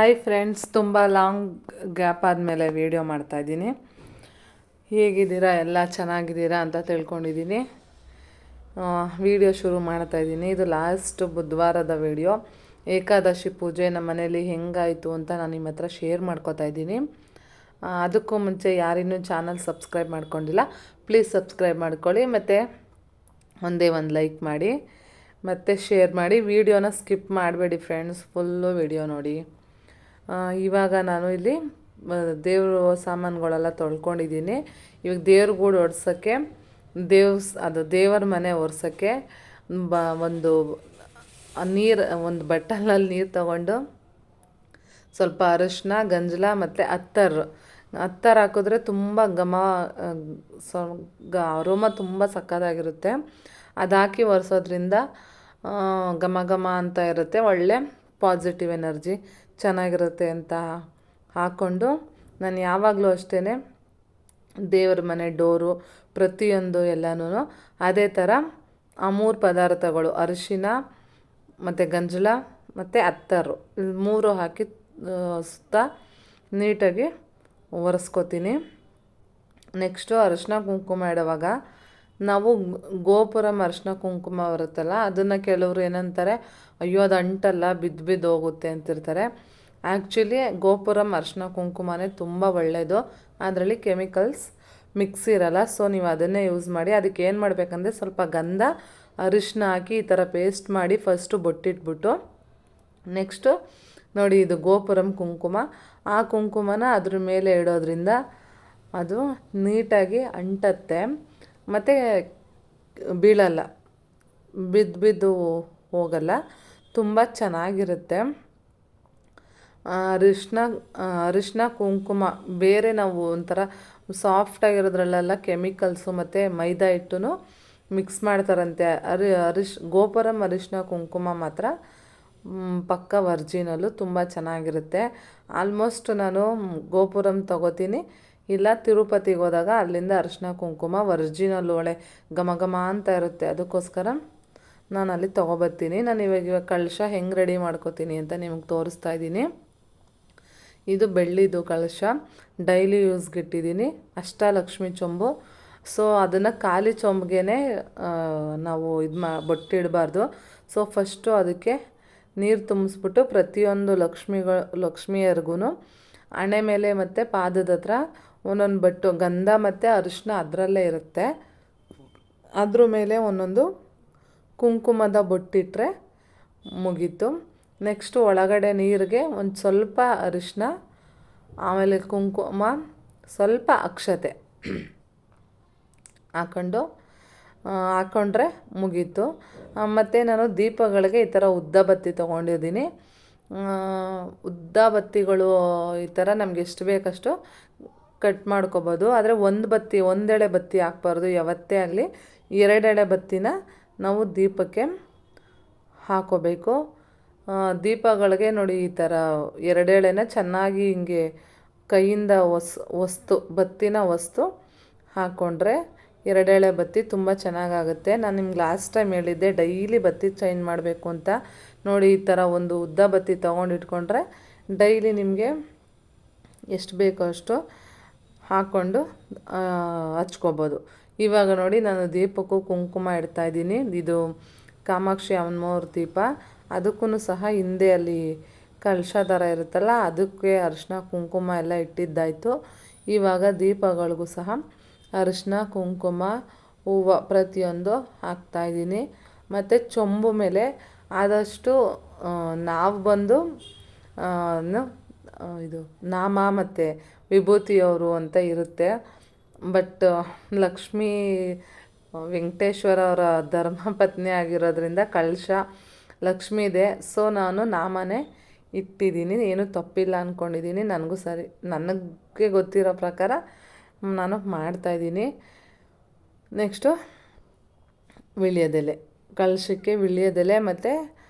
Hi friends, ತುಂಬ long gap ಆದಮೇಲೆ video ಮಾಡ್ತಾಯಿದ್ದೀನಿ. ಹೇಗಿದ್ದೀರಾ? ಎಲ್ಲ ಚೆನ್ನಾಗಿದ್ದೀರಾ ಅಂತ ತಿಳ್ಕೊಂಡಿದ್ದೀನಿ. ವೀಡಿಯೋ ಶುರು ಮಾಡ್ತಾಯಿದ್ದೀನಿ. ಇದು ಲಾಸ್ಟ್ ಬುಧವಾರದ ವೀಡಿಯೋ. ಏಕಾದಶಿ ಪೂಜೆ ನಮ್ಮ ಮನೇಲಿ ಹೆಂಗಾಯಿತು ಅಂತ ನಾನು ನಿಮ್ಮ ಹತ್ರ ಶೇರ್ ಮಾಡ್ಕೋತಾ ಇದ್ದೀನಿ. ಅದಕ್ಕೂ ಮುಂಚೆ ಯಾರಿನ್ನೂ ಚಾನಲ್ ಸಬ್ಸ್ಕ್ರೈಬ್ ಮಾಡ್ಕೊಂಡಿಲ್ಲ, ಪ್ಲೀಸ್ ಸಬ್ಸ್ಕ್ರೈಬ್ ಮಾಡ್ಕೊಳ್ಳಿ. ಮತ್ತು ಒಂದೇ ಒಂದು ಲೈಕ್ ಮಾಡಿ ಮತ್ತು ಶೇರ್ ಮಾಡಿ. ವೀಡಿಯೋನ ಸ್ಕಿಪ್ ಮಾಡಬೇಡಿ ಫ್ರೆಂಡ್ಸ್, ಫುಲ್ಲು ವೀಡಿಯೋ ನೋಡಿ. ಇವಾಗ ನಾನು ಇಲ್ಲಿ ದೇವ್ರ ಸಾಮಾನುಗಳೆಲ್ಲ ತೊಳ್ಕೊಂಡಿದ್ದೀನಿ. ಇವಾಗ ದೇವ್ರ ಗೂಡು ಒಡ್ಸೋಕ್ಕೆ, ದೇವರ ಮನೆ ಒರೆಸೋಕ್ಕೆ ಒಂದು ಒಂದು ಬಟ್ಟಲಲ್ಲಿ ನೀರು ತಗೊಂಡು ಸ್ವಲ್ಪ ಅರಿಶಿನ, ಗಂಜಲ ಮತ್ತು ಅತ್ತರ್ ಹಾಕಿದ್ರೆ ತುಂಬ ಅರೋಮ ತುಂಬ ಸಕ್ಕತ್ತಾಗಿರುತ್ತೆ. ಅದು ಹಾಕಿ ಒರೆಸೋದ್ರಿಂದ ಘಮ ಅಂತ ಇರುತ್ತೆ, ಒಳ್ಳೆ ಪಾಸಿಟಿವ್ ಎನರ್ಜಿ ಚೆನ್ನಾಗಿರುತ್ತೆ ಅಂತ ಹಾಕ್ಕೊಂಡು ನಾನು ಯಾವಾಗಲೂ ಅಷ್ಟೇ ದೇವರ ಮನೆ ಡೋರು ಪ್ರತಿಯೊಂದು ಎಲ್ಲನೂ ಅದೇ ಥರ ಆ 3 ಪದಾರ್ಥಗಳು ಅರಿಶಿನ ಮತ್ತು ಗಂಜಲ ಮತ್ತು ಅತ್ತರು 3 ಹಾಕಿ ಸುತ್ತ ನೀಟಾಗಿ ಒರೆಸ್ಕೊತೀನಿ. ನೆಕ್ಸ್ಟು ಅರಿಶಿನ ಕುಂಕುಮ ಇಡುವಾಗ ನಾವು ಗೋಪುರಂ ಅರಿಶಿನ ಕುಂಕುಮ ಬರುತ್ತಲ್ಲ, ಅದನ್ನು ಕೆಲವರು ಏನಂತಾರೆ, ಅಯ್ಯೋ ಅದು ಅಂಟಲ್ಲ, ಬಿದ್ದು ಹೋಗುತ್ತೆ ಅಂತಿರ್ತಾರೆ. ಆ್ಯಕ್ಚುಲಿ ಗೋಪುರಂ ಅರಿಶಿನ ಕುಂಕುಮನೇ ತುಂಬ ಒಳ್ಳೆಯದು. ಅದರಲ್ಲಿ ಕೆಮಿಕಲ್ಸ್ ಮಿಕ್ಸ್ ಇರಲ್ಲ. ಸೊ ನೀವು ಅದನ್ನೇ ಯೂಸ್ ಮಾಡಿ. ಅದಕ್ಕೆ ಏನು ಮಾಡಬೇಕಂದ್ರೆ ಸ್ವಲ್ಪ ಗಂಧ, ಅರಿಶಿನ ಹಾಕಿ ಈ ಥರ ಪೇಸ್ಟ್ ಮಾಡಿ ಫಸ್ಟು ಬೊಟ್ಟಿಟ್ಬಿಟ್ಟು, ನೆಕ್ಸ್ಟು ನೋಡಿ ಇದು ಗೋಪುರಂ ಕುಂಕುಮ, ಆ ಕುಂಕುಮನ ಅದ್ರ ಮೇಲೆ ಇಡೋದ್ರಿಂದ ಅದು ನೀಟಾಗಿ ಅಂಟತ್ತೆ ಮತ್ತು ಬೀಳಲ್ಲ, ಬಿದ್ದು ಹೋಗಲ್ಲ, ತುಂಬ ಚೆನ್ನಾಗಿರುತ್ತೆ. ಅರಿಶಿನ ಕುಂಕುಮ ಬೇರೆ ನಾವು ಒಂಥರ ಸಾಫ್ಟಾಗಿರೋದ್ರಲ್ಲೆಲ್ಲ ಕೆಮಿಕಲ್ಸು ಮತ್ತು ಮೈದಾ ಹಿಟ್ಟು ಮಿಕ್ಸ್ ಮಾಡ್ತಾರಂತೆ. ಗೋಪುರಂ ಅರಿಶಿನ ಕುಂಕುಮ ಮಾತ್ರ ಪಕ್ಕ ವರ್ಜಿನಲ್ಲು, ತುಂಬ ಚೆನ್ನಾಗಿರುತ್ತೆ. ಆಲ್ಮೋಸ್ಟ್ ನಾನು ಗೋಪುರಂ ತೊಗೋತೀನಿ, ಇಲ್ಲ ತಿರುಪತಿಗೆ ಹೋದಾಗ ಅಲ್ಲಿಂದ ಅರಿಶಿನ ಕುಂಕುಮ ವರ್ಜಿನಲ್ ಒಳ್ಳೆ ಘಮ ಅಂತ ಇರುತ್ತೆ. ಅದಕ್ಕೋಸ್ಕರ ನಾನು ಅಲ್ಲಿ ತೊಗೊಬರ್ತೀನಿ. ನಾನು ಇವಾಗ ಕಳಶ ಹೆಂಗೆ ರೆಡಿ ಮಾಡ್ಕೋತೀನಿ ಅಂತ ನಿಮಗೆ ತೋರಿಸ್ತಾ ಇದ್ದೀನಿ. ಇದು ಬೆಳ್ಳಿದು ಕಳಶ, ಡೈಲಿ ಯೂಸ್ಗೆ ಇಟ್ಟಿದ್ದೀನಿ. ಅಷ್ಟಲಕ್ಷ್ಮಿ ಚೊಂಬು. ಸೊ ಅದನ್ನು ಖಾಲಿ ಚೊಂಬಿಗೆ ನಾವು ಬೊಟ್ಟಿಡಬಾರ್ದು. ಸೊ ಫಸ್ಟು ಅದಕ್ಕೆ ನೀರು ತುಂಬಿಸ್ಬಿಟ್ಟು ಪ್ರತಿಯೊಂದು ಲಕ್ಷ್ಮಿಯರಿಗೂ ಹಣೆ ಮೇಲೆ ಮತ್ತು ಪಾದದ ಹತ್ರ ಒಂದೊಂದು ಬಟ್ಟು ಗಂಧ ಮತ್ತು ಅರಿಶಿನ ಅದರಲ್ಲೇ ಇರುತ್ತೆ, ಅದ್ರ ಮೇಲೆ ಒಂದೊಂದು ಕುಂಕುಮದ ಬೊಟ್ಟಿಟ್ರೆ ಮುಗೀತು. ನೆಕ್ಸ್ಟು ಒಳಗಡೆ ನೀರಿಗೆ ಒಂದು ಸ್ವಲ್ಪ ಅರಿಶಿನ, ಆಮೇಲೆ ಕುಂಕುಮ, ಸ್ವಲ್ಪ ಅಕ್ಷತೆ ಹಾಕ್ಕೊಂಡ್ರೆ ಮುಗೀತು. ಮತ್ತು ನಾನು ದೀಪಗಳಿಗೆ ಈ ಥರ ಉದ್ದ ಬತ್ತಿ ತೊಗೊಂಡಿದ್ದೀನಿ. ಉದ್ದ ಬತ್ತಿಗಳು ಈ ಥರ ನಮ್ಗೆ ಎಷ್ಟು ಬೇಕಷ್ಟು ಕಟ್ ಮಾಡ್ಕೊಬೋದು. ಆದರೆ ಒಂದೆಳೆ ಬತ್ತಿ ಹಾಕ್ಬಾರ್ದು ಯಾವತ್ತೇ ಆಗಲಿ. 2 ಎಳೆ ಬತ್ತಿನ ನಾವು ದೀಪಕ್ಕೆ ಹಾಕೋಬೇಕು. ದೀಪಗಳಿಗೆ ನೋಡಿ ಈ ಥರ 2 ಎಳೆನ ಚೆನ್ನಾಗಿ ಹಿಂಗೆ ಕೈಯಿಂದ ಬತ್ತಿನ ಹಾಕ್ಕೊಂಡ್ರೆ 2 ಎಳೆ ಬತ್ತಿ ತುಂಬ ಚೆನ್ನಾಗಾಗುತ್ತೆ. ನಾನು ನಿಮ್ಗೆ ಲಾಸ್ಟ್ ಟೈಮ್ ಹೇಳಿದ್ದೆ ಡೈಲಿ ಬತ್ತಿ ಚೇಂಜ್ ಮಾಡಬೇಕು ಅಂತ. ನೋಡಿ ಈ ಥರ ಒಂದು ಉದ್ದ ಬತ್ತಿ ತೊಗೊಂಡಿಟ್ಕೊಂಡ್ರೆ ಡೈಲಿ ನಿಮಗೆ ಎಷ್ಟು ಬೇಕೋ ಅಷ್ಟು ಹಾಕ್ಕೊಂಡು ಹಚ್ಕೋಬೋದು. ಇವಾಗ ನೋಡಿ ನಾನು ದೀಪಕ್ಕೂ ಕುಂಕುಮ ಇಡ್ತಾಯಿದ್ದೀನಿ. ಇದು ಕಾಮಾಕ್ಷಿ ಅಮ್ಮನವ್ರ ದೀಪ. ಅದಕ್ಕೂ ಸಹ ಹಿಂದೆ ಅಲ್ಲಿ ಕಳಶ ಥರ ಇರುತ್ತಲ್ಲ, ಅದಕ್ಕೆ ಅರಿಶಿನ ಕುಂಕುಮ ಎಲ್ಲ ಇಟ್ಟಿದ್ದಾಯಿತು. ಇವಾಗ ದೀಪಗಳಿಗೂ ಸಹ ಅರಿಶಿನ ಕುಂಕುಮ ಹೂವು ಪ್ರತಿಯೊಂದು ಹಾಕ್ತಾಯಿದ್ದೀನಿ. ಮತ್ತು ಚೊಂಬು ಮೇಲೆ ಆದಷ್ಟು ನಾವು ಬಂದು ಇದು ನಾಮ ಮತ್ತು ವಿಭೂತಿಯವರು ಅಂತ ಇರುತ್ತೆ. ಬಟ್ ಲಕ್ಷ್ಮೀ ವೆಂಕಟೇಶ್ವರ ಅವರ ಧರ್ಮಪತ್ನಿ ಆಗಿರೋದ್ರಿಂದ ಕಳಶ ಲಕ್ಷ್ಮೀ ಇದೆ. ಸೊ ನಾನು ನಾಮನೇ ಇಟ್ಟಿದ್ದೀನಿ, ಏನೂ ತಪ್ಪಿಲ್ಲ ಅಂದ್ಕೊಂಡಿದ್ದೀನಿ. ನನಗೆ ಗೊತ್ತಿರೋ ಪ್ರಕಾರ ನಾನು ಮಾಡ್ತಾಯಿದ್ದೀನಿ. ನೆಕ್ಸ್ಟು ವಿಳ್ಯದೆಲೆ, ಕಳಶಕ್ಕೆ ವಿಳ್ಯದೆಲೆ ಮತ್ತು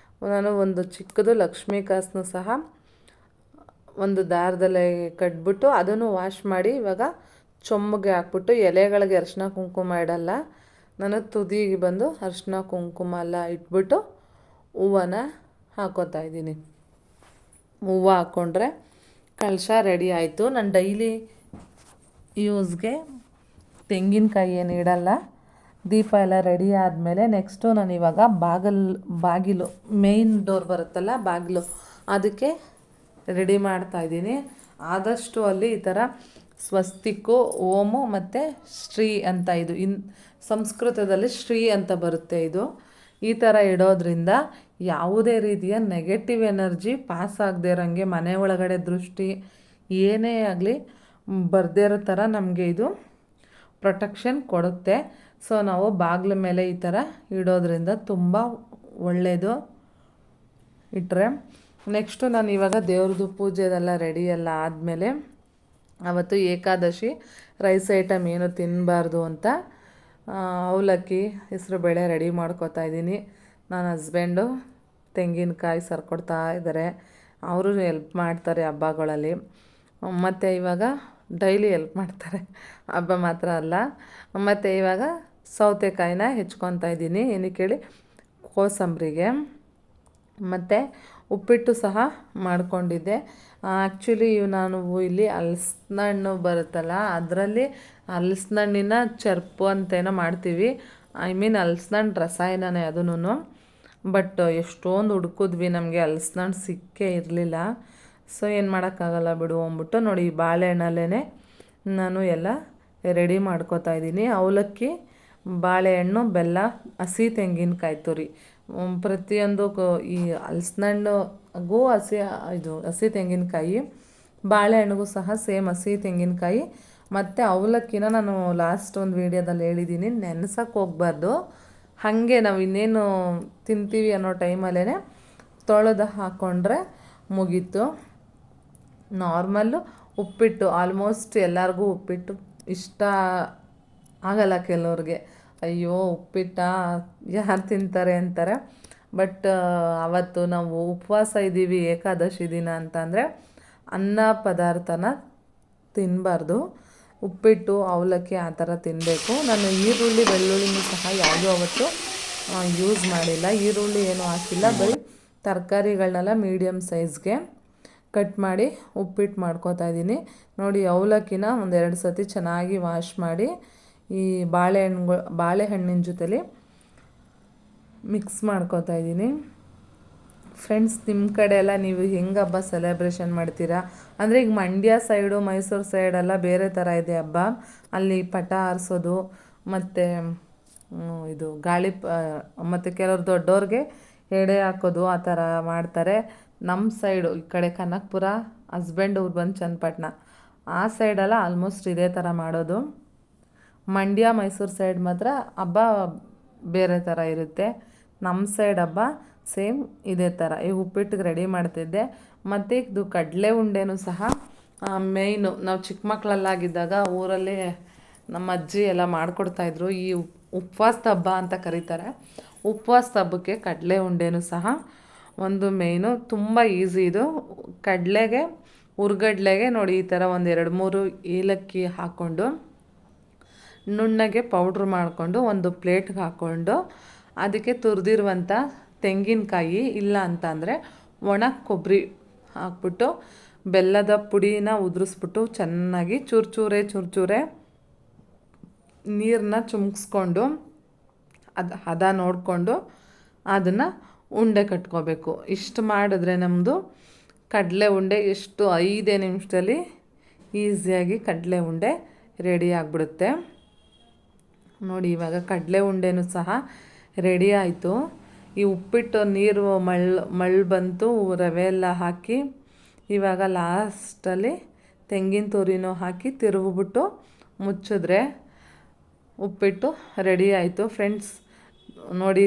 ನಾನು ಒಂದು ಚಿಕ್ಕದು ಲಕ್ಷ್ಮೀ ಕಾಸನ್ನು ಸಹ ಒಂದು ದಾರದಲ್ಲೇ ಕಟ್ಬಿಟ್ಟು ಅದನ್ನು ವಾಶ್ ಮಾಡಿ ಇವಾಗ ಚೊಂಬಿಗೆ ಹಾಕ್ಬಿಟ್ಟು, ಎಲೆಗಳಿಗೆ ಅರಿಶಿನ ಕುಂಕುಮ ಇಡಲ್ಲ ನಾನು, ತುದಿಗೆ ಬಂದು ಅರಿಶಿನ ಕುಂಕುಮ ಎಲ್ಲ ಇಟ್ಬಿಟ್ಟು ಹೂವನ್ನ ಹಾಕೋತಾ ಇದ್ದೀನಿ. ಹೂವು ಹಾಕ್ಕೊಂಡ್ರೆ ಕಳಶ ರೆಡಿ ಆಯಿತು. ನಾನು ಡೈಲಿ ಯೂಸ್ಗೆ ತೆಂಗಿನಕಾಯಿ ಏನು ಇಡಲ್ಲ. ದೀಪ ಎಲ್ಲ ರೆಡಿ ಆದಮೇಲೆ ನೆಕ್ಸ್ಟು ನಾನು ಇವಾಗ ಬಾಗಿಲು ಮೇಯ್ನ್ ಡೋರ್ ಬರುತ್ತಲ್ಲ ಬಾಗಿಲು, ಅದಕ್ಕೆ ರೆಡಿ ಮಾಡ್ತಾಯಿದ್ದೀನಿ. ಆದಷ್ಟು ಅಲ್ಲಿ ಈ ಥರ ಸ್ವಸ್ತಿಕ್ಕು, ಓಮು ಮತ್ತು ಶ್ರೀ ಅಂತ, ಇದು ಸಂಸ್ಕೃತದಲ್ಲಿ ಶ್ರೀ ಅಂತ ಬರುತ್ತೆ. ಇದು ಈ ಥರ ಇಡೋದ್ರಿಂದ ಯಾವುದೇ ರೀತಿಯ ನೆಗೆಟಿವ್ ಎನರ್ಜಿ ಪಾಸ್ ಆಗದೆ ಇರೋಂಗೆ, ಮನೆ ಒಳಗಡೆ ದೃಷ್ಟಿ ಏನೇ ಆಗಲಿ ಬರ್ದೇ ಇರೋ ಥರ ನಮಗೆ ಇದು ಪ್ರೊಟೆಕ್ಷನ್ ಕೊಡುತ್ತೆ. ಸೊ ನಾವು ಬಾಗಿಲ ಮೇಲೆ ಈ ಥರ ಇಡೋದ್ರಿಂದ ತುಂಬ ಒಳ್ಳೆಯದು ಇಟ್ಟರೆ. ನೆಕ್ಸ್ಟು ನಾನು ಇವಾಗ ದೇವ್ರದ್ದು ಪೂಜೆದೆಲ್ಲ ರೆಡಿ ಎಲ್ಲ ಆದಮೇಲೆ, ಅವತ್ತು ಏಕಾದಶಿ ರೈಸ್ ಐಟಮ್ ಏನು ತಿನ್ನಬಾರ್ದು ಅಂತ ಅವಲಕ್ಕಿ ಹೆಸರುಬೇಳೆ ರೆಡಿ ಮಾಡ್ಕೊತಾ ಇದ್ದೀನಿ. ನನ್ನ ಹಸ್ಬೆಂಡು ತೆಂಗಿನಕಾಯಿ ಸರ್ಕೊಡ್ತಾ ಇದ್ದಾರೆ. ಅವರು ಹೆಲ್ಪ್ ಮಾಡ್ತಾರೆ ಹಬ್ಬಗಳಲ್ಲಿ, ಮತ್ತು ಇವಾಗ ಡೈಲಿ ಹೆಲ್ಪ್ ಮಾಡ್ತಾರೆ, ಹಬ್ಬ ಮಾತ್ರ ಅಲ್ಲ. ಮತ್ತು ಇವಾಗ ಸೌತೆಕಾಯಿನ ಹೆಚ್ಕೊತಾ ಇದ್ದೀನಿ, ಏನಕ್ಕೆ ಹೇಳಿ, ಕೋಸಂಬರಿಗೆ. ಮತ್ತು ಉಪ್ಪಿಟ್ಟು ಸಹ ಮಾಡ್ಕೊಂಡಿದ್ದೆ. ಆ್ಯಕ್ಚುಲಿ ನಾನು ಇಲ್ಲಿ ಹಲಸಿನ ಹಣ್ಣು ಬರುತ್ತಲ್ಲ, ಅದರಲ್ಲಿ ಹಲಸಿನ ಹಣ್ಣಿನ ಚರ್ಪು ಅಂತೇನೋ ಮಾಡ್ತೀವಿ. ಐ ಮೀನ್ ಹಲಸಿನ ಹಣ್ಣು ರಸಾಯನನೇ ಅದೂ. ಬಟ್ ಎಷ್ಟೊಂದು ಹುಡುಕಿದ್ವಿ, ನಮಗೆ ಹಲಸಿನ ಹಣ್ಣು ಸಿಕ್ಕೇ ಇರಲಿಲ್ಲ. ಸೊ ಏನು ಮಾಡೋಕ್ಕಾಗಲ್ಲ ಬಿಡು ಅಂದ್ಬಿಟ್ಟು ನೋಡಿ, ಈ ಬಾಳೆಹಣ್ಣಲ್ಲೇ ನಾನು ಎಲ್ಲ ರೆಡಿ ಮಾಡ್ಕೊತಾ ಇದ್ದೀನಿ. ಅವಲಕ್ಕಿ, ಬಾಳೆಹಣ್ಣು, ಬೆಲ್ಲ, ಹಸಿ ತೆಂಗಿನಕಾಯಿ ತುರಿ, ಪ್ರತಿಯೊಂದು ಈ ಹಲಸಿನ ಹಣ್ಣುಗೂ ಹಸಿ ತೆಂಗಿನಕಾಯಿ, ಬಾಳೆಹಣ್ಣಿಗೂ ಸಹ ಸೇಮ್ ಹಸಿ ತೆಂಗಿನಕಾಯಿ. ಮತ್ತು ಅವಲಕ್ಕಿನ ನಾನು ಲಾಸ್ಟ್ ಒಂದು ವೀಡಿಯೋದಲ್ಲಿ ಹೇಳಿದ್ದೀನಿ, ನೆನೆಸೋಕ್ಕೆ ಹೋಗ್ಬಾರ್ದು, ಹಾಗೆ ನಾವು ಇನ್ನೇನು ತಿಂತೀವಿ ಅನ್ನೋ ಟೈಮಲ್ಲೇ ತೊಳೆದು ಹಾಕ್ಕೊಂಡ್ರೆ ಮುಗೀತು. ನಾರ್ಮಲ್ಲು ಉಪ್ಪಿಟ್ಟು, ಆಲ್ಮೋಸ್ಟ್ ಎಲ್ಲರಿಗೂ ಉಪ್ಪಿಟ್ಟು ಇಷ್ಟ ಆಗಲ್ಲ. ಕೆಲವ್ರಿಗೆ ಅಯ್ಯೋ ಉಪ್ಪಿಟ್ಟ ಯಾರು ತಿಂತಾರೆ ಅಂತಾರೆ. ಬಟ್ ಅವತ್ತು ನಾವು ಉಪವಾಸ ಇದ್ದೀವಿ ಏಕಾದಶಿ ದಿನ ಅಂತಂದರೆ ಅನ್ನ ಪದಾರ್ಥನ ತಿನ್ನಬಾರ್ದು. ಉಪ್ಪಿಟ್ಟು, ಅವಲಕ್ಕಿ ಆ ಥರ ತಿನ್ನಬೇಕು. ನಾನು ಈರುಳ್ಳಿ ಬೆಳ್ಳುಳ್ಳಿನೂ ಸಹ ಯಾವುದೂ ಅವತ್ತು ಯೂಸ್ ಮಾಡಿಲ್ಲ. ಈರುಳ್ಳಿ ಏನೂ ಹಾಕಿಲ್ಲ, ಬರೀ ತರಕಾರಿಗಳನ್ನೆಲ್ಲ ಮೀಡಿಯಮ್ ಸೈಜ್ಗೆ ಕಟ್ ಮಾಡಿ ಉಪ್ಪಿಟ್ಟು ಮಾಡ್ಕೊತಾ ಇದ್ದೀನಿ. ನೋಡಿ, ಅವಲಕ್ಕಿನ ಒಂದೆರಡು ಸತಿ ಚೆನ್ನಾಗಿ ವಾಶ್ ಮಾಡಿ ಈ ಬಾಳೆಹಣ್ಣಿನ ಜೊತೆಲಿ ಮಿಕ್ಸ್ ಮಾಡ್ಕೊತಾ ಇದ್ದೀನಿ. ಫ್ರೆಂಡ್ಸ್, ನಿಮ್ಮ ಕಡೆ ಎಲ್ಲ ನೀವು ಹೆಂಗೆ ಹಬ್ಬ ಸೆಲೆಬ್ರೇಷನ್ ಮಾಡ್ತೀರಾ? ಅಂದರೆ ಈಗ ಮಂಡ್ಯ ಸೈಡು, ಮೈಸೂರು ಸೈಡೆಲ್ಲ ಬೇರೆ ಥರ ಇದೆ ಹಬ್ಬ. ಅಲ್ಲಿ ಪಟ ಹಾರಿಸೋದು, ಮತ್ತು ಇದು ಮತ್ತು ಕೆಲವ್ರು ದೊಡ್ಡವ್ರಿಗೆ ಎಡೆ ಹಾಕೋದು, ಆ ಥರ ಮಾಡ್ತಾರೆ. ನಮ್ಮ ಸೈಡು ಈ ಕಡೆ ಕನಕಪುರ, ಹಸ್ಬೆಂಡ್ ಊರು ಬಂದು ಚನ್ನಪಟ್ಟಣ, ಆ ಸೈಡೆಲ್ಲ ಆಲ್ಮೋಸ್ಟ್ ಇದೇ ಥರ ಮಾಡೋದು. ಮಂಡ್ಯ, ಮೈಸೂರು ಸೈಡ್ ಮಾತ್ರ ಹಬ್ಬ ಬೇರೆ ಥರ ಇರುತ್ತೆ. ನಮ್ಮ ಸೈಡ್ ಹಬ್ಬ ಸೇಮ್ ಇದೇ ಥರ. ಈಗ ಉಪ್ಪಿಟ್ಟಿಗೆ ರೆಡಿ ಮಾಡ್ತಿದ್ದೆ. ಮತ್ತು ಇದು ಕಡಲೆ ಉಂಡೆನೂ ಸಹ ಮೇಯ್ನು, ನಾವು ಚಿಕ್ಕ ಮಕ್ಕಳಲ್ಲಾಗಿದ್ದಾಗ ಊರಲ್ಲಿ ನಮ್ಮ ಅಜ್ಜಿ ಎಲ್ಲ ಮಾಡಿಕೊಡ್ತಾಯಿದ್ರು. ಈ ಉಪವಾಸದ ಹಬ್ಬ ಅಂತ ಕರೀತಾರೆ. ಉಪವಾಸದ ಹಬ್ಬಕ್ಕೆ ಕಡಲೆ ಉಂಡೆನೂ ಸಹ ಒಂದು ಮೇಯ್ನು, ತುಂಬ ಈಸಿ ಇದು. ಹುರ್ಗಡ್ಲೆಗೆ ನೋಡಿ ಈ ಥರ ಒಂದು 2-3 ಏಲಕ್ಕಿ ಹಾಕ್ಕೊಂಡು ನುಣ್ಣಗೆ ಪೌಡ್ರ್ ಮಾಡಿಕೊಂಡು ಒಂದು ಪ್ಲೇಟ್ಗೆ ಹಾಕ್ಕೊಂಡು, ಅದಕ್ಕೆ ತುರಿದಿರುವಂಥ ತೆಂಗಿನಕಾಯಿ, ಇಲ್ಲ ಅಂತ ಅಂದರೆ ಒಣ ಕೊಬ್ಬರಿ ಹಾಕ್ಬಿಟ್ಟು ಬೆಲ್ಲದ ಪುಡಿನ ಉದುರಿಸ್ಬಿಟ್ಟು ಚೆನ್ನಾಗಿ ಚೂರೇ ನೀರನ್ನ ಚಿಮ್ಸ್ಕೊಂಡು ಹದ ನೋಡಿಕೊಂಡು ಅದನ್ನು ಉಂಡೆ ಕಟ್ಕೋಬೇಕು. ಇಷ್ಟು ಮಾಡಿದ್ರೆ ನಮ್ಮದು ಕಡಲೆ ಉಂಡೆ ಎಷ್ಟು 5 ನಿಮಿಷದಲ್ಲಿ ಈಸಿಯಾಗಿ ಕಡಲೆ ಉಂಡೆ ರೆಡಿ ಆಗಿಬಿಡುತ್ತೆ. ನೋಡಿ, ಇವಾಗ ಕಡಲೆ ಉಂಡೆನೂ ಸಹ ರೆಡಿ ಆಯಿತು. ಈ ಉಪ್ಪಿಟ್ಟು ನೀರು ಮಳ್ಳು ಬಂತು, ರವೆ ಎಲ್ಲ ಹಾಕಿ ಇವಾಗ ಲಾಸ್ಟಲ್ಲಿ ತೆಂಗಿನ ತುರಿನೂ ಹಾಕಿ ತಿರುಗಿಬಿಟ್ಟು ಮುಚ್ಚಿದ್ರೆ ಉಪ್ಪಿಟ್ಟು ರೆಡಿ ಆಯಿತು. ಫ್ರೆಂಡ್ಸ್ ನೋಡಿ,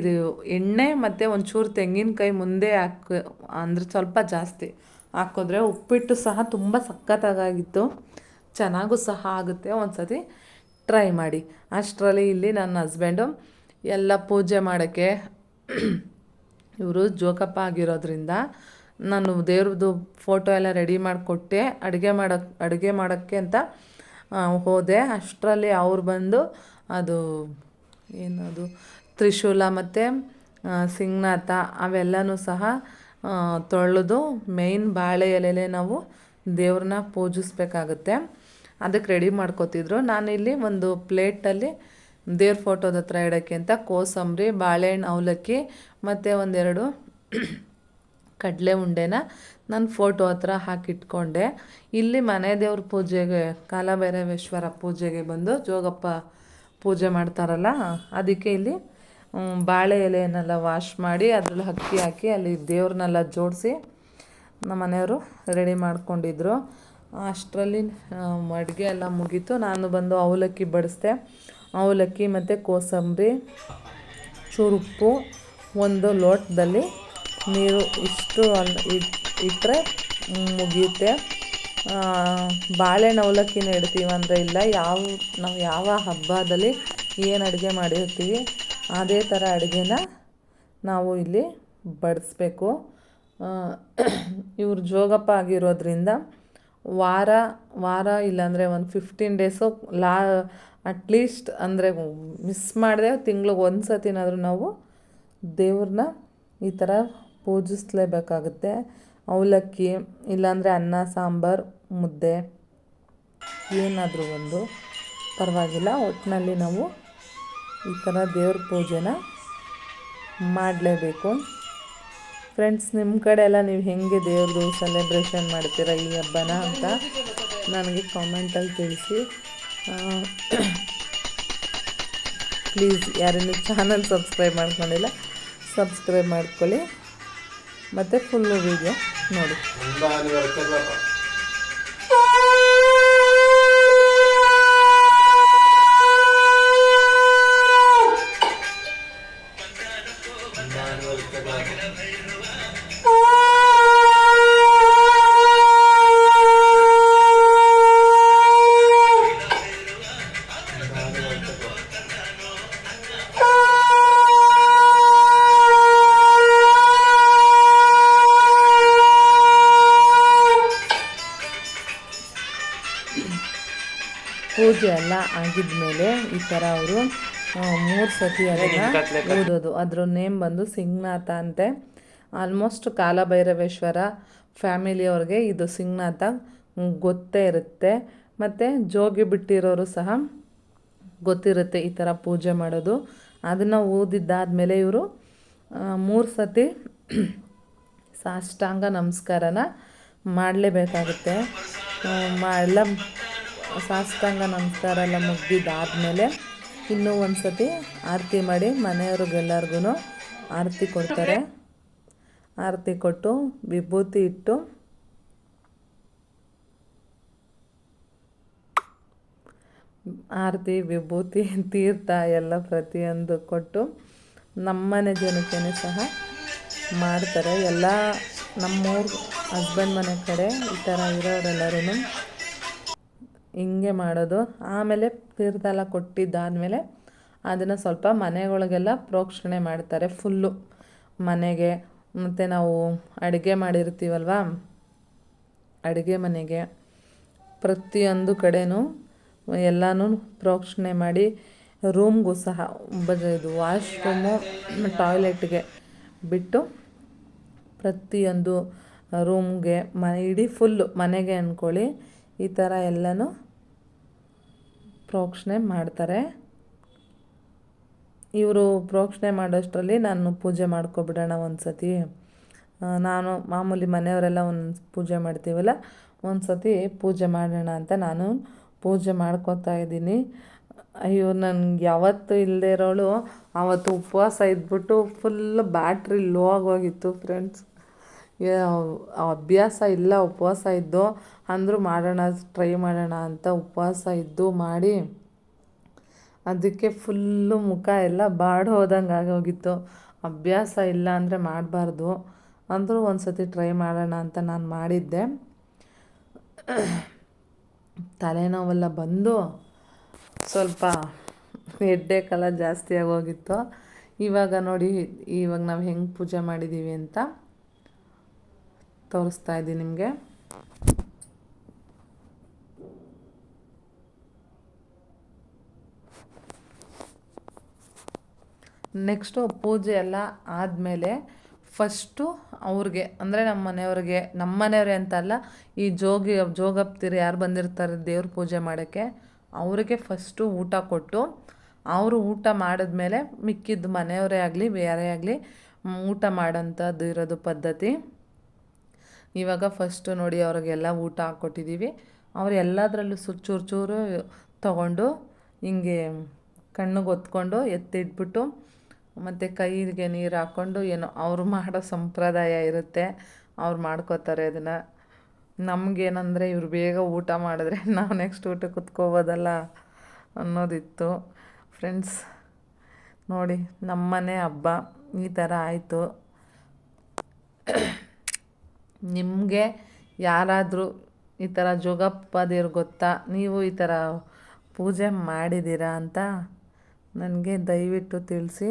ಎಣ್ಣೆ ಮತ್ತು ಒಂಚೂರು ತೆಂಗಿನಕಾಯಿ ಮುಂದೆ ಅಂದರೆ ಸ್ವಲ್ಪ ಜಾಸ್ತಿ ಹಾಕಿದ್ರೆ ಉಪ್ಪಿಟ್ಟು ಸಹ ತುಂಬ ಸಖತ್ತಾಗಿತ್ತು, ಚೆನ್ನಾಗೂ ಸಹ ಆಗುತ್ತೆ. ಒಂದು ಸತಿ ಟ್ರೈ ಮಾಡಿ. ಅಷ್ಟರಲ್ಲಿ ಇಲ್ಲಿ ನನ್ನ ಹಸ್ಬೆಂಡು ಎಲ್ಲ ಪೂಜೆ ಮಾಡೋಕ್ಕೆ, ಇವರು ಜೋಕಪ್ಪ ಆಗಿರೋದ್ರಿಂದ ನಾನು ದೇವ್ರದ್ದು ಫೋಟೋ ಎಲ್ಲ ರೆಡಿ ಮಾಡಿಕೊಟ್ಟೆ. ಅಡುಗೆ ಮಾಡೋಕ್ಕೆ ಅಂತ ಹೋದೆ. ಅಷ್ಟರಲ್ಲಿ ಅವ್ರು ಬಂದು ಅದು ಏನದು ತ್ರಿಶೂಲ ಮತ್ತು ಸಿಂಗನಾಥ ಅವೆಲ್ಲನೂ ಸಹ ತೊಳೆದು ಮೇಯ್ನ್ ಬಾಳೆ ಎಲೆಲೆ ನಾವು ದೇವ್ರನ್ನ ಪೂಜಿಸ್ಬೇಕಾಗುತ್ತೆ. ಅದಕ್ಕೆ ರೆಡಿ ಮಾಡ್ಕೋತಿದ್ರು. ನಾನಿಲ್ಲಿ ಒಂದು ಪ್ಲೇಟಲ್ಲಿ ದೇವ್ರ ಫೋಟೋದ ಹತ್ರ ಇಡೋಕ್ಕೆ ಅಂತ ಕೋಸಂಬರಿ, ಬಾಳೆಹಣ್ಣು, ಅವಲಕ್ಕಿ ಮತ್ತು ಒಂದೆರಡು ಕಡಲೆ ಉಂಡೆನ ನಾನು ಫೋಟೋ ಹತ್ರ ಹಾಕಿಟ್ಕೊಂಡೆ. ಇಲ್ಲಿ ಮನೆ ದೇವ್ರ ಪೂಜೆಗೆ, ಕಾಲಭೈರವೇಶ್ವರ ಪೂಜೆಗೆ ಬಂದು ಜೋಗಪ್ಪ ಪೂಜೆ ಮಾಡ್ತಾರಲ್ಲ, ಅದಕ್ಕೆ ಇಲ್ಲಿ ಬಾಳೆ ಎಲೆಯನ್ನೆಲ್ಲ ವಾಶ್ ಮಾಡಿ ಅದರಲ್ಲಿ ಅಕ್ಕಿ ಹಾಕಿ ಅಲ್ಲಿ ದೇವ್ರನ್ನೆಲ್ಲ ಜೋಡಿಸಿ ನಮ್ಮ ಮನೆಯವರು ರೆಡಿ ಮಾಡ್ಕೊಂಡಿದ್ರು. ಅಷ್ಟರಲ್ಲಿ ಅಡುಗೆ ಎಲ್ಲ ಮುಗೀತು. ನಾನು ಬಂದು ಅವಲಕ್ಕಿ ಬಡಿಸ್ದೆ. ಅವಲಕ್ಕಿ ಮತ್ತು ಕೋಸಂಬರಿ, ಚೂರುಪ್ಪು, ಒಂದು ಲೋಟದಲ್ಲಿ ನೀರು, ಇಷ್ಟು ಇಟ್ಟರೆ ಮುಗಿಯುತ್ತೆ. ಬಾಳೆಹಣ್ಣು ಅವಲಕ್ಕಿನ ಇಡ್ತೀವಿ ಅಂದರೆ ಇಲ್ಲ, ನಾವು ಯಾವ ಹಬ್ಬದಲ್ಲಿ ಏನು ಅಡುಗೆ ಮಾಡಿರ್ತೀವಿ ಅದೇ ಥರ ಅಡುಗೆನ ನಾವು ಇಲ್ಲಿ ಬಡಿಸ್ಬೇಕು. ಇವ್ರು ಜೋಗಪ್ಪ ಆಗಿರೋದ್ರಿಂದ ವಾರ ಇಲ್ಲಾಂದರೆ ಒಂದು 15 ಡೇಸು ಅಟ್ಲೀಸ್ಟ್ ಅಂದರೆ ಮಿಸ್ ಮಾಡಿದೆ ತಿಂಗ್ಳಿಗೆ ಒಂದು ಸತಿನಾದರೂ ನಾವು ದೇವ್ರನ್ನ ಈ ಥರ ಪೂಜಿಸಲೇಬೇಕಾಗುತ್ತೆ. ಅವಲಕ್ಕಿ ಇಲ್ಲಾಂದರೆ ಅನ್ನ, ಸಾಂಬಾರು, ಮುದ್ದೆ ಏನಾದರೂ ಒಂದು ಪರವಾಗಿಲ್ಲ, ಒಟ್ಟಿನಲ್ಲಿ ನಾವು ಈ ಥರ ದೇವ್ರ ಪೂಜೆನ ಮಾಡಲೇಬೇಕು. ಫ್ರೆಂಡ್ಸ್, ನಿಮ್ಮ ಕಡೆ ಎಲ್ಲ ನೀವು ಹೆಂಗೆ ದೇವ್ರದ್ದು ಸೆಲೆಬ್ರೇಷನ್ ಮಾಡ್ತೀರಾ ಈ ಹಬ್ಬನ ಅಂತ ನನಗೆ ಕಾಮೆಂಟಲ್ಲಿ ತಿಳಿಸಿ. ಪ್ಲೀಸ್ ಯಾರೇನು ಚಾನಲ್ ಸಬ್ಸ್ಕ್ರೈಬ್ ಮಾಡ್ಕೊಂಡಿಲ್ಲ ಸಬ್ಸ್ಕ್ರೈಬ್ ಮಾಡ್ಕೊಳ್ಳಿ ಮತ್ತು ಫುಲ್ಲು ವೀಡಿಯೋ ನೋಡಿ. ಪೂಜೆ ಎಲ್ಲ ಆಗಿದ್ಮೇಲೆ ಈ ಥರ ಅವರು 3 ಸತಿ ಅದನ್ನು ಓದೋದು. ಅದ್ರ ನೇಮ್ ಬಂದು ಸಿಂಗ್ನಾಥ ಅಂತೆ. ಆಲ್ಮೋಸ್ಟ್ ಕಾಲಭೈರವೇಶ್ವರ ಫ್ಯಾಮಿಲಿಯವ್ರಿಗೆ ಇದು ಸಿಂಗ್ನಾಥ ಗೊತ್ತೇ ಇರುತ್ತೆ. ಮತ್ತು ಜೋಗಿ ಬಿಟ್ಟಿರೋರು ಸಹ ಗೊತ್ತಿರುತ್ತೆ ಈ ಥರ ಪೂಜೆ ಮಾಡೋದು. ಅದನ್ನು ಓದಿದ್ದಾದಮೇಲೆ ಇವರು 3 ಸತಿ ಸಾಷ್ಟಾಂಗ ನಮಸ್ಕಾರನ ಮಾಡಲೇಬೇಕಾಗುತ್ತೆ. ಎಲ್ಲ ಸಾಷ್ಟಾಂಗ ನಮಸ್ಕಾರ ಎಲ್ಲ ಮುಗ್ದಿದ್ದಾದಮೇಲೆ ಇನ್ನೂ ಒಂದು ಸತಿ ಆರತಿ ಮಾಡಿ ಮನೆಯವ್ರಿಗೆಲ್ಲರಿಗೂ ಆರತಿ ಕೊಡ್ತಾರೆ. ಆರತಿ ಕೊಟ್ಟು ವಿಭೂತಿ ಇಟ್ಟು ಆರತಿ, ವಿಭೂತಿ, ತೀರ್ಥ ಎಲ್ಲ ಪ್ರತಿಯೊಂದು ಕೊಟ್ಟು ನಮ್ಮನೆ ಜನಕ್ಕೇ ಸಹ ಮಾಡ್ತಾರೆ. ಎಲ್ಲ ನಮ್ಮೂರು ಹಸ್ಬೆಂಡ್ ಮನೆ ಕಡೆ ಈ ಥರ ಇರೋರೆಲ್ಲರೂ ಹಿಂಗೆ ಮಾಡೋದು. ಆಮೇಲೆ ತೀರ್ಥ ಎಲ್ಲ ಕೊಟ್ಟಿದ್ದಾದಮೇಲೆ ಅದನ್ನು ಸ್ವಲ್ಪ ಮನೆಗಳಿಗೆಲ್ಲ ಪ್ರೋಕ್ಷಣೆ ಮಾಡ್ತಾರೆ ಫುಲ್ಲು ಮನೆಗೆ. ಮತ್ತು ನಾವು ಅಡುಗೆ ಮಾಡಿರ್ತೀವಲ್ವ, ಅಡುಗೆ ಮನೆಗೆ ಪ್ರತಿಯೊಂದು ಕಡೆನೂ ಎಲ್ಲನೂ ಪ್ರೋಕ್ಷಣೆ ಮಾಡಿ, ರೂಮ್ಗೂ ಸಹ ಇದು ವಾಶ್ರೂಮು, ಟಾಯ್ಲೆಟ್ಗೆ ಬಿಟ್ಟು ಪ್ರತಿಯೊಂದು ರೂಮ್ಗೆ ಇಡೀ ಫುಲ್ಲು ಮನೆಗೆ ಅಂದ್ಕೊಳ್ಳಿ ಈ ಥರ ಎಲ್ಲನೂ ಪ್ರೋಕ್ಷಣೆ ಮಾಡ್ತಾರೆ. ಇವರು ಪ್ರೋಕ್ಷಣೆ ಮಾಡೋಷ್ಟರಲ್ಲಿ ನಾನು ಪೂಜೆ ಮಾಡ್ಕೊಬಿಡೋಣ ಒಂದು ಸತಿ. ನಾನು ಮಾಮೂಲಿ ಮನೆಯವರೆಲ್ಲ ಒಂದು ಪೂಜೆ ಮಾಡ್ತೀವಲ್ಲ, ಒಂದು ಸತಿ ಪೂಜೆ ಮಾಡೋಣ ಅಂತ ನಾನು ಪೂಜೆ ಮಾಡ್ಕೊತಾ ಇದ್ದೀನಿ. ಅಯ್ಯೋ, ನನಗೆ ಯಾವತ್ತೂ ಇಲ್ಲದೆ ಇರೋಳು ಆವತ್ತು ಉಪವಾಸ ಇದ್ಬಿಟ್ಟು ಫುಲ್ ಬ್ಯಾಟ್ರಿ ಲೋ ಆಗೋಗಿತ್ತು ಫ್ರೆಂಡ್ಸ್. ಅಭ್ಯಾಸ ಇಲ್ಲ ಉಪವಾಸ ಇದ್ದು, ಅಂದರೂ ಮಾಡೋಣ, ಟ್ರೈ ಮಾಡೋಣ ಅಂತ ಉಪವಾಸ ಇದ್ದು ಮಾಡಿ ಅದಕ್ಕೆ ಫುಲ್ಲು ಮುಖ ಎಲ್ಲ ಬಾಡೋದಂಗೆ ಆಗೋಗಿತ್ತು. ಅಭ್ಯಾಸ ಇಲ್ಲ ಅಂದರೆ ಮಾಡಬಾರ್ದು, ಅಂದರೂ ಒಂದು ಸತಿ ಟ್ರೈ ಮಾಡೋಣ ಅಂತ ನಾನು ಮಾಡಿದ್ದೆ. ತಲೆನೋವೆಲ್ಲ ಬಂದು ಸ್ವಲ್ಪ ಹೆಡ್ಡೇಕೆಲ್ಲ ಜಾಸ್ತಿ ಆಗೋಗಿತ್ತು. ಇವಾಗ ನೋಡಿ, ಇವಾಗ ನಾವು ಹೆಂಗೆ ಪೂಜೆ ಮಾಡಿದ್ದೀವಿ ಅಂತ ತೋರಿಸ್ತಾ ಇದ್ದೀನಿ ನಿಮಗೆ. ನೆಕ್ಸ್ಟು ಪೂಜೆ ಎಲ್ಲ ಆದಮೇಲೆ ಫಸ್ಟು ಅವ್ರಿಗೆ ಅಂದರೆ ನಮ್ಮ ಮನೆಯವ್ರೆ ಅಂತಲ್ಲ, ಈ ಜೋಗಪ್ತಿರು ಯಾರು ಬಂದಿರ್ತಾರೆ ದೇವ್ರ ಪೂಜೆ ಮಾಡೋಕ್ಕೆ ಅವ್ರಿಗೆ ಫಸ್ಟು ಊಟ ಕೊಟ್ಟು, ಅವರು ಊಟ ಮಾಡಿದ್ಮೇಲೆ ಮಿಕ್ಕಿದ್ದು ಮನೆಯವರೇ ಆಗಲಿ ಬೇರೆ ಆಗಲಿ ಊಟ ಮಾಡೋಂಥದ್ದು ಇರೋದು ಪದ್ಧತಿ. ಇವಾಗ ಫಸ್ಟು ನೋಡಿ ಅವ್ರಿಗೆಲ್ಲ ಊಟ ಹಾಕ್ಕೊಟ್ಟಿದ್ದೀವಿ. ಅವ್ರು ಎಲ್ಲದರಲ್ಲೂ ಚೂರು ಚೂರು ತೊಗೊಂಡು ಹಿಂಗೆ ಕಣ್ಣಿಗೆ ಒತ್ಕೊಂಡು ಎತ್ತಿಟ್ಬಿಟ್ಟು ಮತ್ತು ಕೈಗೆ ನೀರು ಹಾಕ್ಕೊಂಡು ಏನೋ ಅವ್ರು ಮಾಡೋ ಸಂಪ್ರದಾಯ ಇರುತ್ತೆ, ಅವ್ರು ಮಾಡ್ಕೋತಾರೆ ಅದನ್ನು. ನಮಗೇನಂದರೆ ಇವ್ರು ಬೇಗ ಊಟ ಮಾಡಿದ್ರೆ ನಾವು ನೆಕ್ಸ್ಟ್ ಊಟಕ್ಕೆ ಕುತ್ಕೋಬೋದಲ್ಲ ಅನ್ನೋದಿತ್ತು. ಫ್ರೆಂಡ್ಸ್ ನೋಡಿ ನಮ್ಮನೆ ಹಬ್ಬ ಈ ಥರ ಆಯಿತು. ನಿಮಗೆ ಯಾರಾದರೂ ಈ ಥರ ಜೋಗಪ್ಪದಿರು ಗೊತ್ತಾ, ನೀವು ಈ ಥರ ಪೂಜೆ ಮಾಡಿದ್ದೀರಾ ಅಂತ ನನಗೆ ದಯವಿಟ್ಟು ತಿಳಿಸಿ.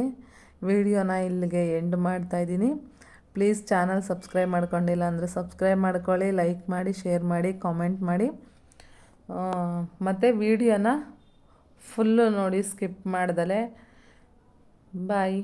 ವಿಡಿಯೋನ ಇಲ್ಲಿಗೆ ಎಂಡ್ ಮಾಡ್ತಾಯಿದ್ದೀನಿ. ಪ್ಲೀಸ್ ಚಾನಲ್ ಸಬ್ಸ್ಕ್ರೈಬ್ ಮಾಡ್ಕೊಂಡಿಲ್ಲ ಅಂದರೆ ಸಬ್ಸ್ಕ್ರೈಬ್ ಮಾಡ್ಕೊಳ್ಳಿ, ಲೈಕ್ ಮಾಡಿ, ಶೇರ್ ಮಾಡಿ, ಕಾಮೆಂಟ್ ಮಾಡಿ. ಮತ್ತು ವಿಡಿಯೋನ ಫುಲ್ಲು ನೋಡಿ, ಸ್ಕಿಪ್ ಮಾಡ್ದಲೆ. ಬಾಯ್.